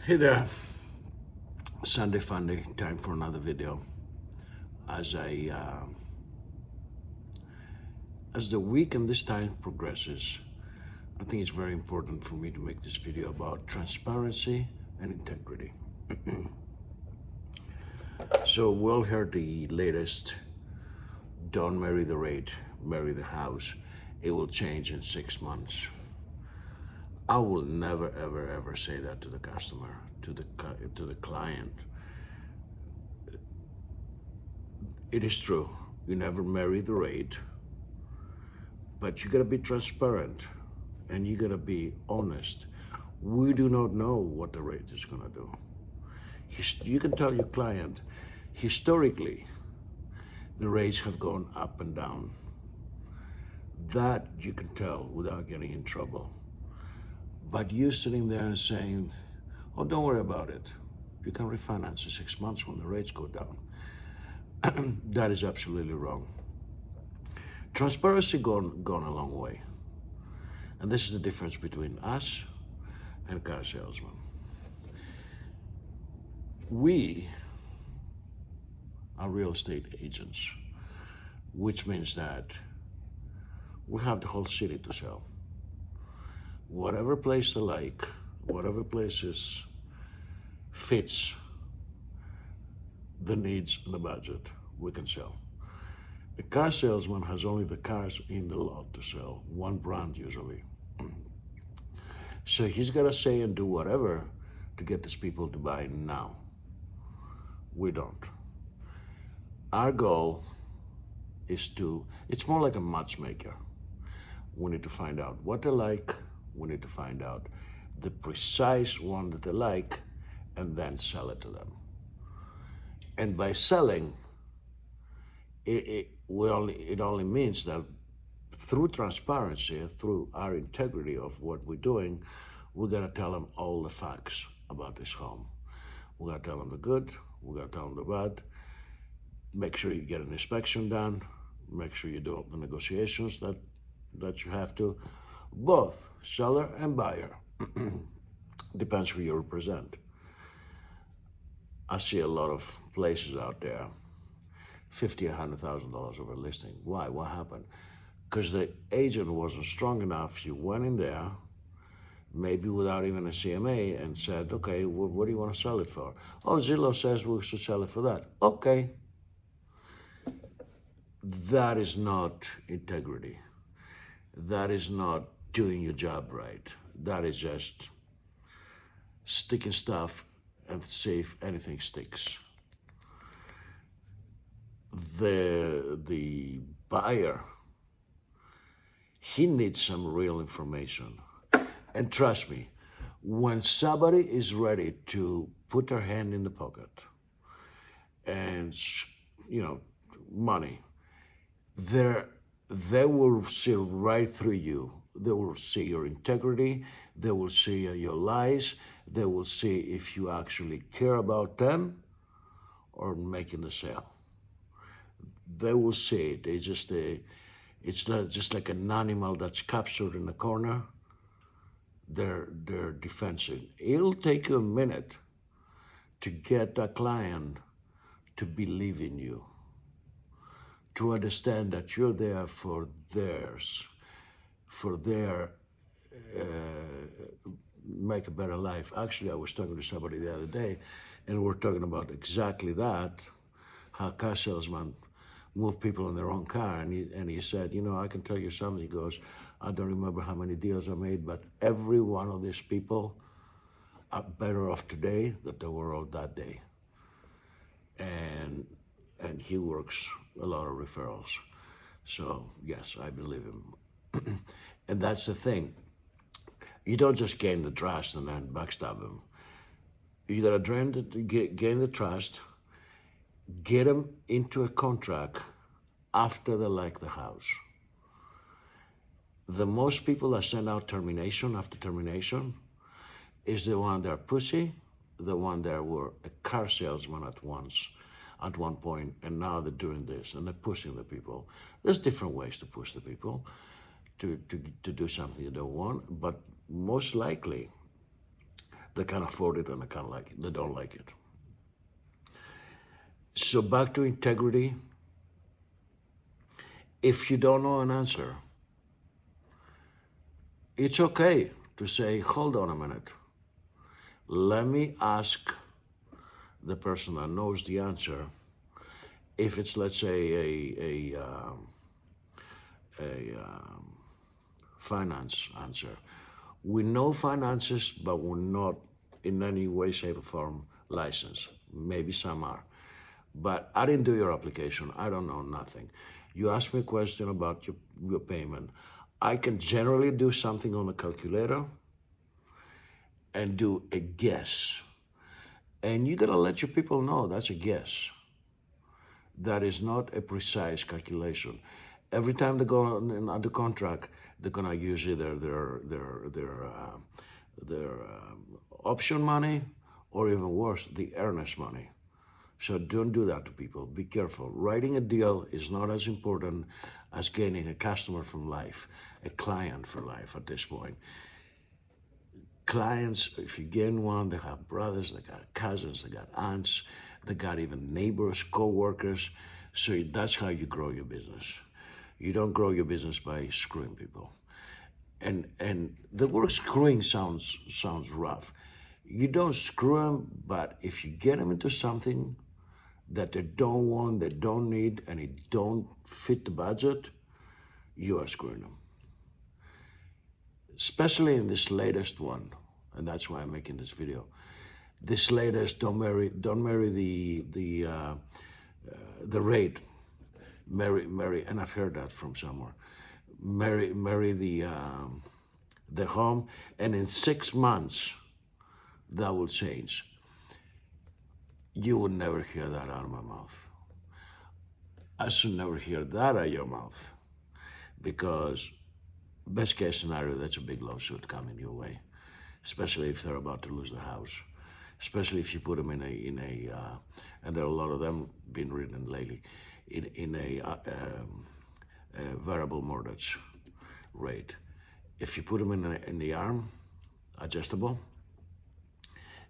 Hey there, Sunday Funday, time for another video. As I, as the week and this time progresses, I think it's very important for me to make this video about transparency and integrity. So we'll hear the latest, don't marry the rate, marry the house. It will change in 6 months. I will never, ever, ever say that to the customer, to the client. It is true, you never marry the rate, but you gotta be transparent and you gotta be honest. We do not know what the rate is gonna do. You can tell your client, historically, the rates have gone up and down. That you can tell without getting in trouble. But you sitting there and saying, oh, don't worry about it. You can refinance in 6 months when the rates go down. That is absolutely wrong. Transparency gone a long way. And this is the difference between us and car salesmen. We are real estate agents, which means that we have the whole city to sell. Whatever place they like, whatever places fits the needs and the budget, we can sell. The car salesman has only the cars in the lot to sell, one brand usually. So he's got to say and do whatever to get these people to buy now. We don't. Our goal is it's more like a matchmaker. We need to find out what they like, we need to find out the precise one that they like, and then sell it to them. And by selling, it only means that through transparency, through our integrity of what we're doing, we gotta tell them all the facts about this home. We gotta tell them the good, we gotta tell them the bad. Make sure you get an inspection done. Make sure you do all the negotiations that you have to. Both seller and buyer. Depends who you represent. I see a lot of places out there, $50,000, $100,000 over listing. Why? What happened? Because the agent wasn't strong enough. You went in there, maybe without even a CMA, and said, okay, what do you want to sell it for? Oh, Zillow says we should sell it for that. Okay. That is not integrity. That is not doing your job right. That is just sticking stuff and see if anything sticks. The buyer, he needs some real information. And trust me, when somebody is ready to put their hand in the pocket and, money, they will see right through you. They will see your integrity. They will see your lies. They will see if you actually care about them or making the sale. They will see it. It's not just like an animal that's captured in a corner. They're defensive. It'll take you a minute to get a client to believe in you, to understand that you're there for theirs, for their make a better life. Actually, I was talking to somebody the other day, and we're talking about exactly that, how car salesmen move people in their own car. And he said, I can tell you something. He goes, I don't remember how many deals I made, but every one of these people are better off today than they were on that day. And he works a lot of referrals. So yes, I believe him. And that's the thing. You don't just gain the trust and then backstab him. You gotta gain the trust, get them into a contract after they like the house. The most people that send out termination after termination is the one that are pussy, the one that were a car salesman at one point, and now they're doing this, and they're pushing the people. There's different ways to push the people to do something they don't want, but most likely They can afford it and they can't like it. They don't like it. So back to integrity. If you don't know an answer, it's okay to say, hold on a minute. Let me ask the person that knows the answer. If it's, let's say, a finance answer. We know finances, but we're not in any way, shape, or form licensed. Maybe some are. But I didn't do your application. I don't know nothing. You ask me a question about your payment. I can generally do something on a calculator and do a guess. And you gotta let your people know that's a guess. That is not a precise calculation. Every time they go on the contract, they're gonna use either their option money, or even worse, the earnest money. So don't do that to people. Be careful. Writing a deal is not as important as gaining a customer for life, a client for life at this point. Clients, if you gain one, they have brothers, they got cousins, they got aunts, they got even neighbors, co-workers. So that's how you grow your business. You don't grow your business by screwing people. And the word screwing sounds rough. You don't screw them, but if you get them into something that they don't want, they don't need, and it don't fit the budget, you are screwing them. Especially in this latest one, and that's why I'm making this video. This latest, don't marry the rate. Marry, and I've heard that from somewhere. Marry the home, and in 6 months, that will change. You would never hear that out of my mouth. I should never hear that out of your mouth, because best case scenario, that's a big lawsuit coming your way, especially if they're about to lose the house, especially if you put them in a and there are a lot of them being written lately, in a variable mortgage rate. If you put them in the arm, adjustable,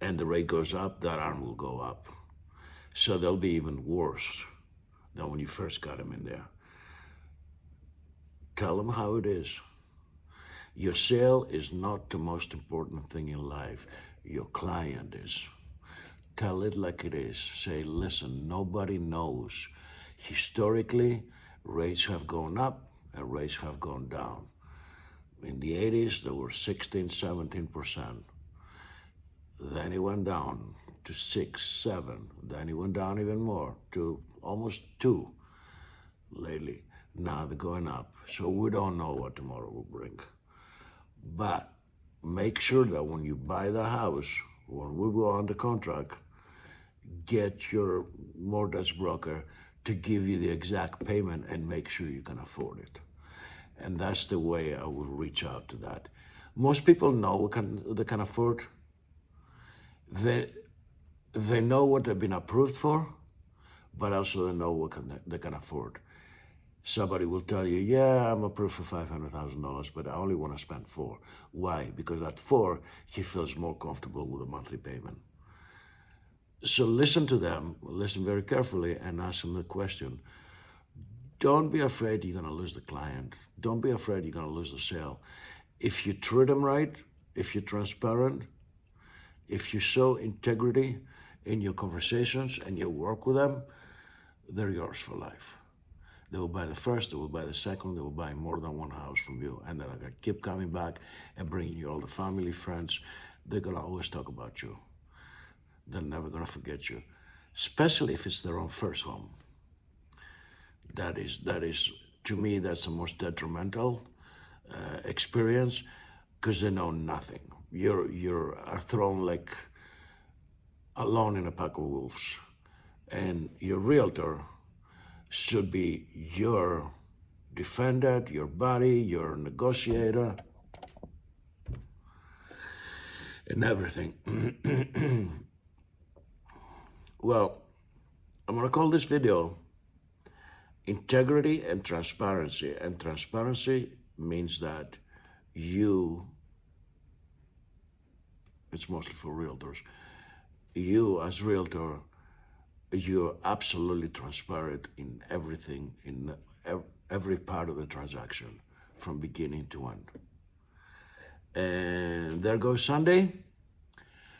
and the rate goes up, that arm will go up. So they'll be even worse than when you first got them in there. Tell them how it is. Your sale is not the most important thing in life. Your client is. Tell it like it is. Say, listen, nobody knows. Historically, rates have gone up and rates have gone down. In the 80s, they were 16, 17%. Then it went down to 6, 7. Then it went down even more to almost 2 lately. Now they're going up. So we don't know what tomorrow will bring. But make sure that when you buy the house, when we go on the contract, get your mortgage broker to give you the exact payment and make sure you can afford it. And that's the way I will reach out to that. Most people know they can afford. They know what they've been approved for, but also they know what they can afford. Somebody will tell you, yeah, I'm approved for $500,000, but I only want to spend $4. Why? Because at 4, he feels more comfortable with a monthly payment. So listen to them, listen very carefully, and ask them the question. Don't be afraid you're going to lose the client. Don't be afraid you're going to lose the sale. If you treat them right, if you're transparent, if you show integrity in your conversations and you work with them, they're yours for life. They will buy the first, they will buy the second, they will buy more than one house from you. And then I gotta keep coming back and bringing you all the family, friends. They're gonna always talk about you. They're never gonna forget you, especially if it's their own first home. That is, to me, that's the most detrimental experience, because they know nothing. You're thrown like alone in a pack of wolves. And your realtor should be your defendant, your buddy, your negotiator, and everything. Well, I'm gonna call this video Integrity and Transparency. And transparency means that you It's mostly for realtors. You, as realtor, you're absolutely transparent in everything, in every part of the transaction, from beginning to end. And there goes Sunday.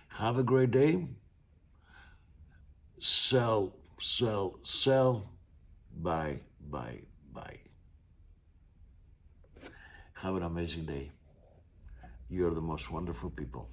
Have a great day. Sell, sell, sell. Buy, buy, buy. Have an amazing day. You're the most wonderful people.